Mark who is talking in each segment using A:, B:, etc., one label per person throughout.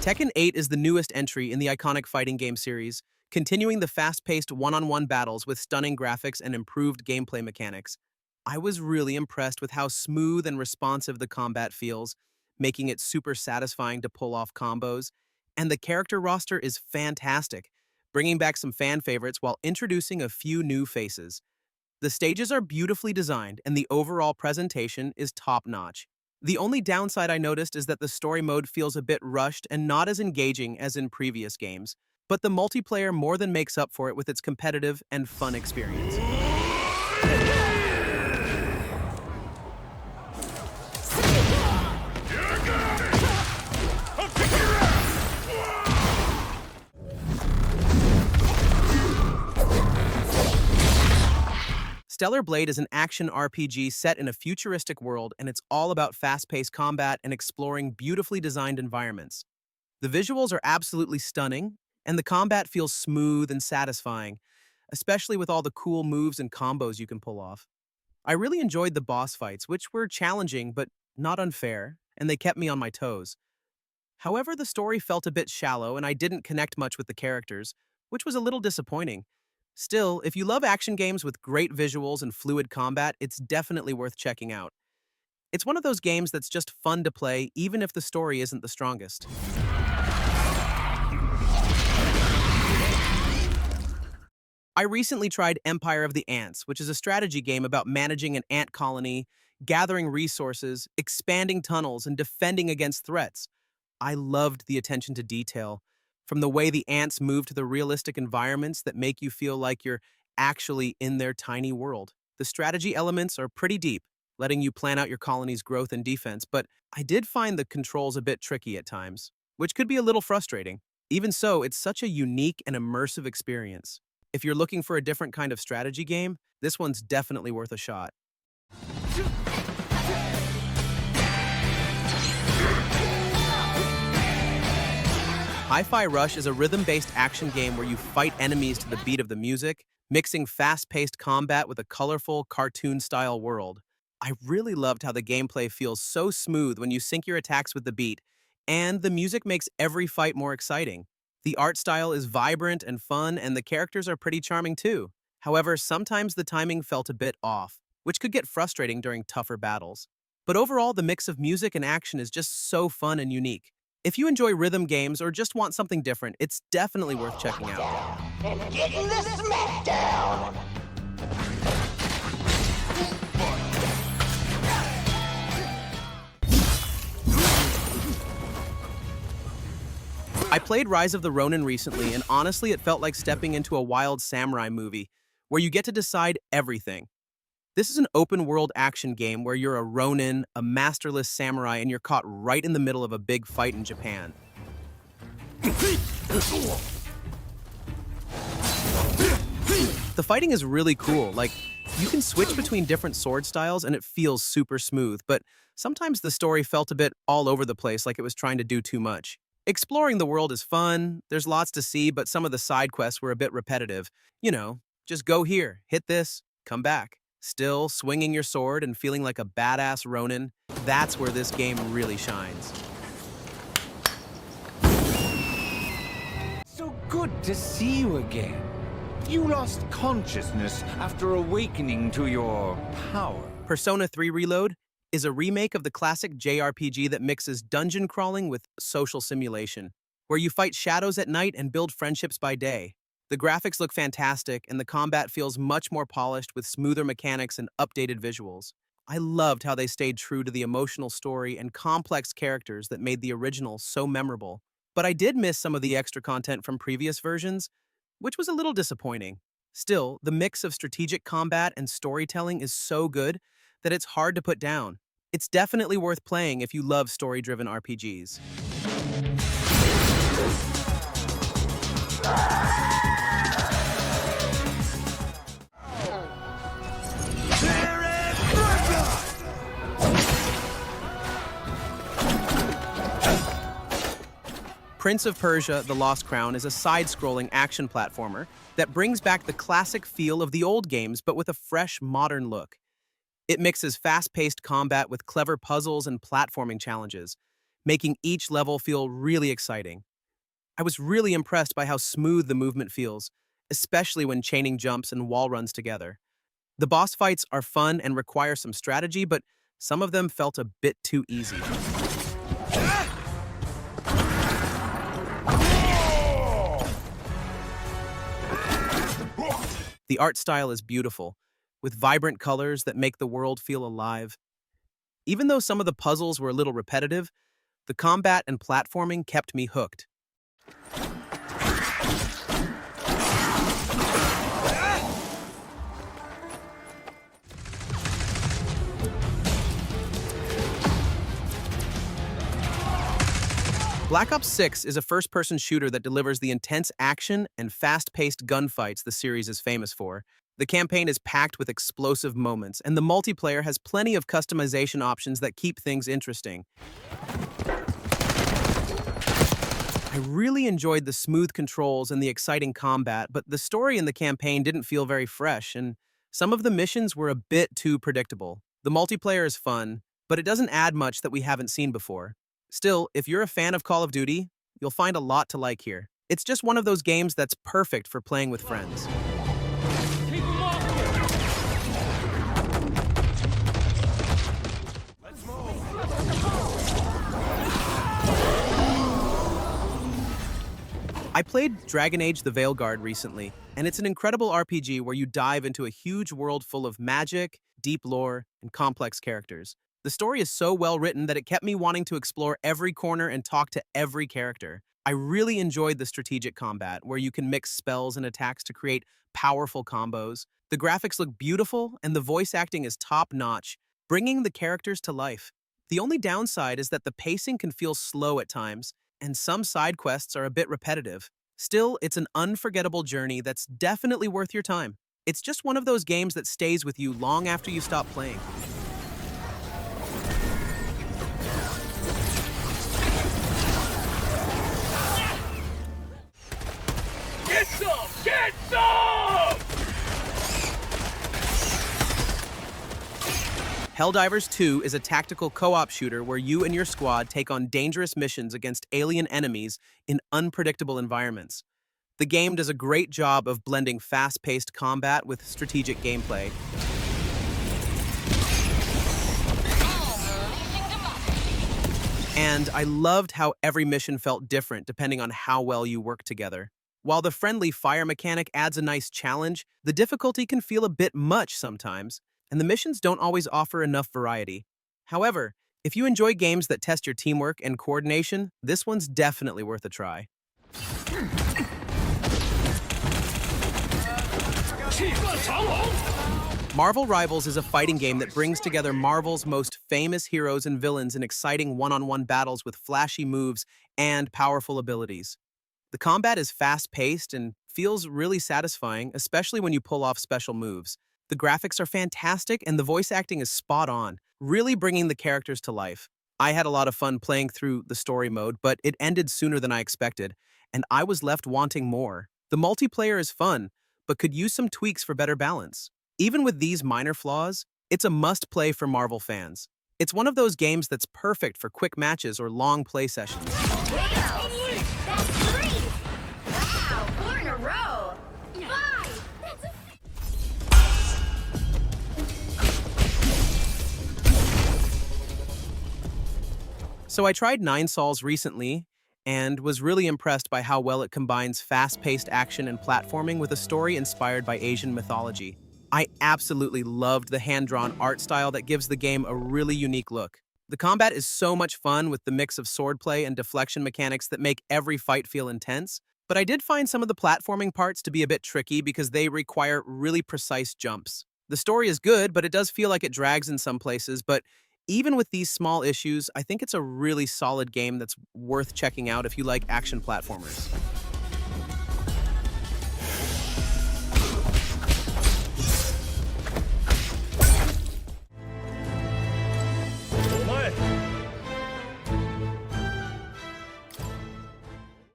A: Tekken 8 is the newest entry in the iconic fighting game series, continuing the fast-paced one-on-one battles with stunning graphics and improved gameplay mechanics. I was really impressed with how smooth and responsive the combat feels, making it super satisfying to pull off combos, and the character roster is fantastic, bringing back some fan favorites while introducing a few new faces. The stages are beautifully designed, and the overall presentation is top-notch. The only downside I noticed is that the story mode feels a bit rushed and not as engaging as in previous games, but the multiplayer more than makes up for it with its competitive and fun experience. Stellar Blade is an action RPG set in a futuristic world, and it's all about fast-paced combat and exploring beautifully designed environments. The visuals are absolutely stunning, and the combat feels smooth and satisfying, especially with all the cool moves and combos you can pull off. I really enjoyed the boss fights, which were challenging but not unfair, and they kept me on my toes. However, the story felt a bit shallow, and I didn't connect much with the characters, which was a little disappointing. Still, if you love action games with great visuals and fluid combat, it's definitely worth checking out. It's one of those games that's just fun to play, even if the story isn't the strongest. I recently tried Empire of the Ants, which is a strategy game about managing an ant colony, gathering resources, expanding tunnels, and defending against threats. I loved the attention to detail, from the way the ants move to the realistic environments that make you feel like you're actually in their tiny world. The strategy elements are pretty deep, letting you plan out your colony's growth and defense, but I did find the controls a bit tricky at times, which could be a little frustrating. Even so, it's such a unique and immersive experience. If you're looking for a different kind of strategy game, this one's definitely worth a shot. Hi-Fi Rush is a rhythm-based action game where you fight enemies to the beat of the music, mixing fast-paced combat with a colorful, cartoon-style world. I really loved how the gameplay feels so smooth when you sync your attacks with the beat, and the music makes every fight more exciting. The art style is vibrant and fun, and the characters are pretty charming too. However, sometimes the timing felt a bit off, which could get frustrating during tougher battles. But overall, the mix of music and action is just so fun and unique. If you enjoy rhythm games or just want something different, it's definitely worth checking out.
B: And getting the smackdown!
A: I played Rise of the Ronin recently, and honestly, it felt like stepping into a wild samurai movie, where you get to decide everything. This is an open-world action game where you're a Ronin, a masterless samurai, and you're caught right in the middle of a big fight in Japan. The fighting is really cool. Like, you can switch between different sword styles and it feels super smooth, but sometimes the story felt a bit all over the place, like it was trying to do too much. Exploring the world is fun, there's lots to see, but some of the side quests were a bit repetitive. You know, just go here, hit this, come back. Still swinging your sword and feeling like a badass Ronin, that's where this game really shines.
C: So good to see you again. You lost consciousness after awakening to your power.
A: Persona 3 Reload is a remake of the classic JRPG that mixes dungeon crawling with social simulation, where you fight shadows at night and build friendships by day. The graphics look fantastic, and the combat feels much more polished with smoother mechanics and updated visuals. I loved how they stayed true to the emotional story and complex characters that made the original so memorable. But I did miss some of the extra content from previous versions, which was a little disappointing. Still, the mix of strategic combat and storytelling is so good that it's hard to put down. It's definitely worth playing if you love story-driven RPGs. Prince of Persia: The Lost Crown is a side-scrolling action platformer that brings back the classic feel of the old games but with a fresh, modern look. It mixes fast-paced combat with clever puzzles and platforming challenges, making each level feel really exciting. I was really impressed by how smooth the movement feels, especially when chaining jumps and wall runs together. The boss fights are fun and require some strategy, but some of them felt a bit too easy. The art style is beautiful, with vibrant colors that make the world feel alive. Even though some of the puzzles were a little repetitive, the combat and platforming kept me hooked. Black Ops 6 is a first-person shooter that delivers the intense action and fast-paced gunfights the series is famous for. The campaign is packed with explosive moments, and the multiplayer has plenty of customization options that keep things interesting. I really enjoyed the smooth controls and the exciting combat, but the story in the campaign didn't feel very fresh, and some of the missions were a bit too predictable. The multiplayer is fun, but it doesn't add much that we haven't seen before. Still, if you're a fan of Call of Duty, you'll find a lot to like here. It's just one of those games that's perfect for playing with friends. I played Dragon Age the Veilguard recently, and it's an incredible RPG where you dive into a huge world full of magic, deep lore, and complex characters. The story is so well written that it kept me wanting to explore every corner and talk to every character. I really enjoyed the strategic combat, where you can mix spells and attacks to create powerful combos. The graphics look beautiful, and the voice acting is top-notch, bringing the characters to life. The only downside is that the pacing can feel slow at times, and some side quests are a bit repetitive. Still, it's an unforgettable journey that's definitely worth your time. It's just one of those games that stays with you long after you stop playing.
B: Get some! Get some!
A: Helldivers 2 is a tactical co-op shooter where you and your squad take on dangerous missions against alien enemies in unpredictable environments. The game does a great job of blending fast-paced combat with strategic gameplay. And I loved how every mission felt different depending on how well you work together. While the friendly fire mechanic adds a nice challenge, the difficulty can feel a bit much sometimes, and the missions don't always offer enough variety. However, if you enjoy games that test your teamwork and coordination, this one's definitely worth a try. Marvel Rivals is a fighting game that brings together Marvel's most famous heroes and villains in exciting one-on-one battles with flashy moves and powerful abilities. The combat is fast-paced and feels really satisfying, especially when you pull off special moves. The graphics are fantastic and the voice acting is spot on, really bringing the characters to life. I had a lot of fun playing through the story mode, but it ended sooner than I expected, and I was left wanting more. The multiplayer is fun, but could use some tweaks for better balance. Even with these minor flaws, it's a must-play for Marvel fans. It's one of those games that's perfect for quick matches or long play sessions.
D: Wow, that's 3! Wow, 4 in a row! 5! That's a...
A: So I tried Nine Sols recently and was really impressed by how well it combines fast-paced action and platforming with a story inspired by Asian mythology. I absolutely loved the hand-drawn art style that gives the game a really unique look. The combat is so much fun with the mix of swordplay and deflection mechanics that make every fight feel intense, but I did find some of the platforming parts to be a bit tricky because they require really precise jumps. The story is good, but it does feel like it drags in some places, but even with these small issues, I think it's a really solid game that's worth checking out if you like action platformers.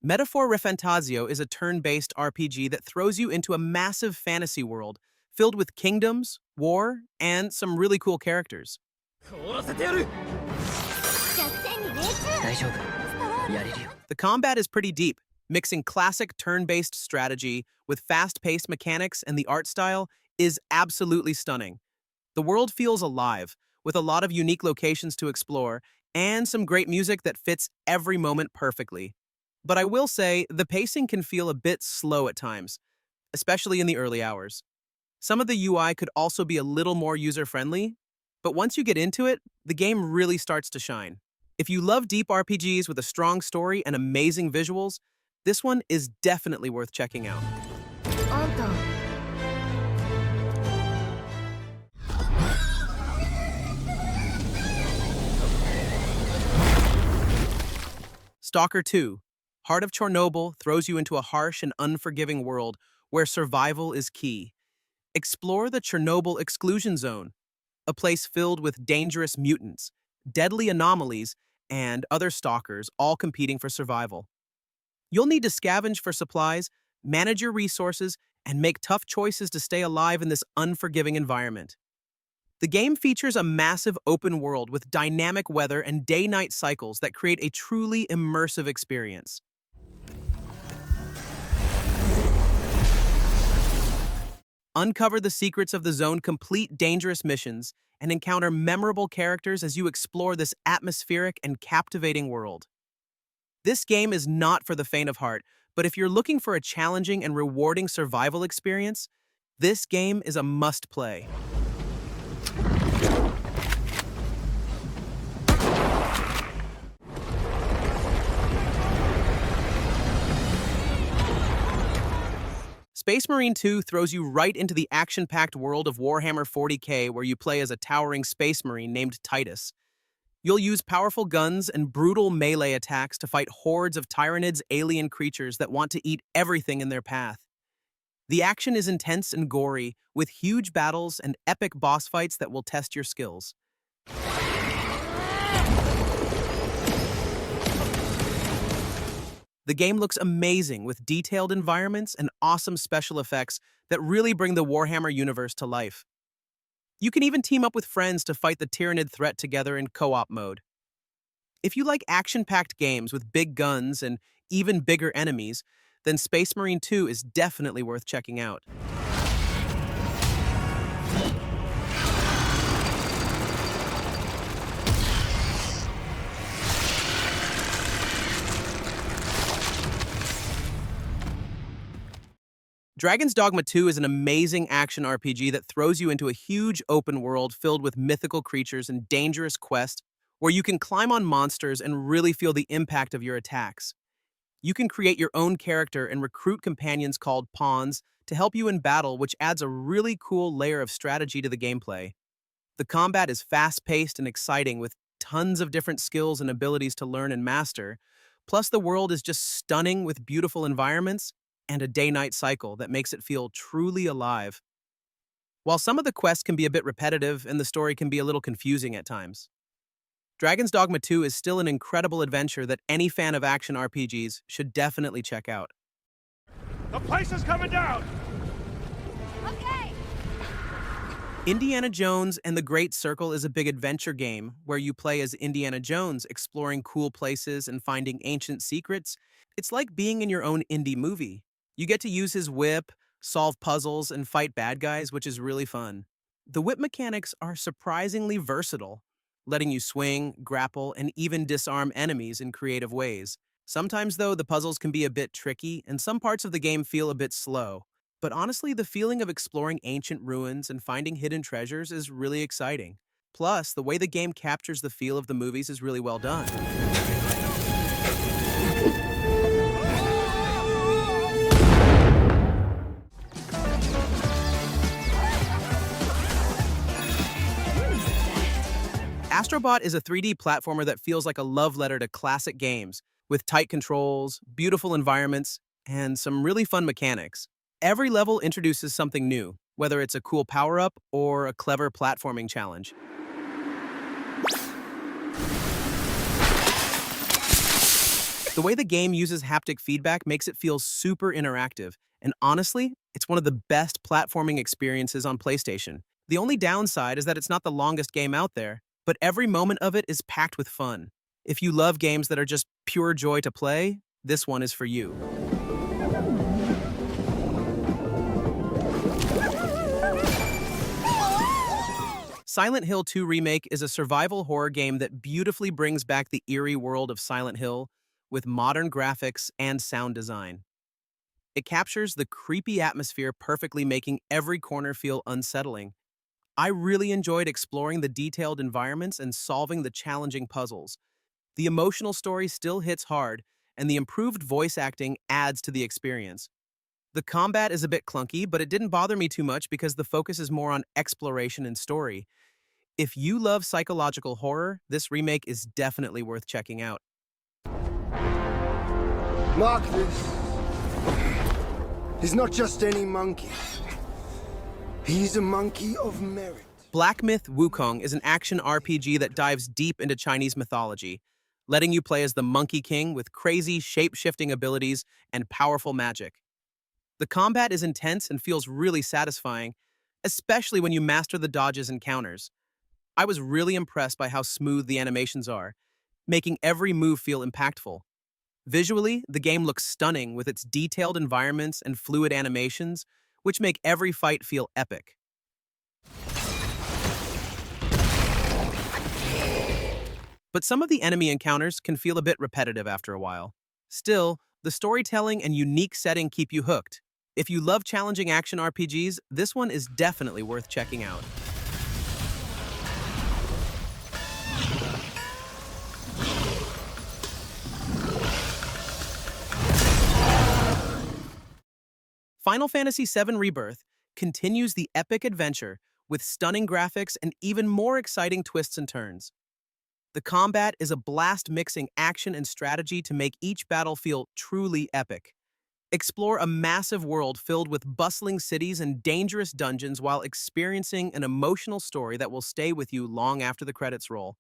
A: Metaphor Refantasio is a turn-based RPG that throws you into a massive fantasy world filled with kingdoms, war, and some really cool characters. The combat is pretty deep, mixing classic turn-based strategy with fast-paced mechanics, and the art style is absolutely stunning. The world feels alive, with a lot of unique locations to explore, and some great music that fits every moment perfectly. But I will say, the pacing can feel a bit slow at times, especially in the early hours. Some of the UI could also be a little more user-friendly, but once you get into it, the game really starts to shine. If you love deep RPGs with a strong story and amazing visuals, this one is definitely worth checking out. Stalker 2. Heart of Chernobyl throws you into a harsh and unforgiving world where survival is key. Explore the Chernobyl exclusion zone, a place filled with dangerous mutants, deadly anomalies, and other stalkers all competing for survival. You'll need to scavenge for supplies, manage your resources, and make tough choices to stay alive in this unforgiving environment. The game features a massive open world with dynamic weather and day-night cycles that create a truly immersive experience. Uncover the secrets of the zone, complete dangerous missions, and encounter memorable characters as you explore this atmospheric and captivating world. This game is not for the faint of heart, but if you're looking for a challenging and rewarding survival experience, this game is a must-play. Space Marine 2 throws you right into the action-packed world of Warhammer 40K, where you play as a towering space marine named Titus. You'll use powerful guns and brutal melee attacks to fight hordes of Tyranids alien creatures that want to eat everything in their path. The action is intense and gory, with huge battles and epic boss fights that will test your skills. The game looks amazing with detailed environments and awesome special effects that really bring the Warhammer universe to life. You can even team up with friends to fight the Tyranid threat together in co-op mode. If you like action-packed games with big guns and even bigger enemies, then Space Marine 2 is definitely worth checking out. Dragon's Dogma 2 is an amazing action RPG that throws you into a huge open world filled with mythical creatures and dangerous quests where you can climb on monsters and really feel the impact of your attacks. You can create your own character and recruit companions called pawns to help you in battle, which adds a really cool layer of strategy to the gameplay. The combat is fast-paced and exciting with tons of different skills and abilities to learn and master. Plus, the world is just stunning with beautiful environments and a day-night cycle that makes it feel truly alive. While some of the quests can be a bit repetitive and the story can be a little confusing at times, Dragon's Dogma 2 is still an incredible adventure that any fan of action RPGs should definitely check out.
B: The place is coming down!
D: Okay.
A: Indiana Jones and the Great Circle is a big adventure game where you play as Indiana Jones, exploring cool places and finding ancient secrets. It's like being in your own indie movie. You get to use his whip, solve puzzles, and fight bad guys, which is really fun. The whip mechanics are surprisingly versatile, letting you swing, grapple, and even disarm enemies in creative ways. Sometimes, though, the puzzles can be a bit tricky, and some parts of the game feel a bit slow. But honestly, the feeling of exploring ancient ruins and finding hidden treasures is really exciting. Plus, the way the game captures the feel of the movies is really well done. Astrobot is a 3D platformer that feels like a love letter to classic games, with tight controls, beautiful environments, and some really fun mechanics. Every level introduces something new, whether it's a cool power-up or a clever platforming challenge. The way the game uses haptic feedback makes it feel super interactive, and honestly, it's one of the best platforming experiences on PlayStation. The only downside is that it's not the longest game out there, but every moment of it is packed with fun. If you love games that are just pure joy to play, this one is for you. Silent Hill 2 Remake is a survival horror game that beautifully brings back the eerie world of Silent Hill with modern graphics and sound design. It captures the creepy atmosphere perfectly, making every corner feel unsettling. I really enjoyed exploring the detailed environments and solving the challenging puzzles. The emotional story still hits hard, and the improved voice acting adds to the experience. The combat is a bit clunky, but it didn't bother me too much because the focus is more on exploration and story. If you love psychological horror, this remake is definitely worth checking out.
E: Mark this. He's not just any monkey. He's a monkey of merit.
A: Black Myth Wukong is an action RPG that dives deep into Chinese mythology, letting you play as the Monkey King with crazy, shape-shifting abilities and powerful magic. The combat is intense and feels really satisfying, especially when you master the dodges and counters. I was really impressed by how smooth the animations are, making every move feel impactful. Visually, the game looks stunning with its detailed environments and fluid animations, which make every fight feel epic. But some of the enemy encounters can feel a bit repetitive after a while. Still, the storytelling and unique setting keep you hooked. If you love challenging action RPGs, this one is definitely worth checking out. Final Fantasy VII Rebirth continues the epic adventure with stunning graphics and even more exciting twists and turns. The combat is a blast, mixing action and strategy to make each battle feel truly epic. Explore a massive world filled with bustling cities and dangerous dungeons while experiencing an emotional story that will stay with you long after the credits roll.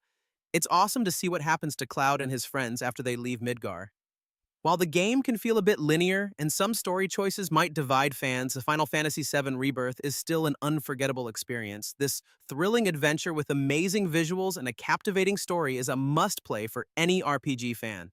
A: It's awesome to see what happens to Cloud and his friends after they leave Midgar. While the game can feel a bit linear and some story choices might divide fans, the Final Fantasy VII Rebirth is still an unforgettable experience. This thrilling adventure with amazing visuals and a captivating story is a must-play for any RPG fan.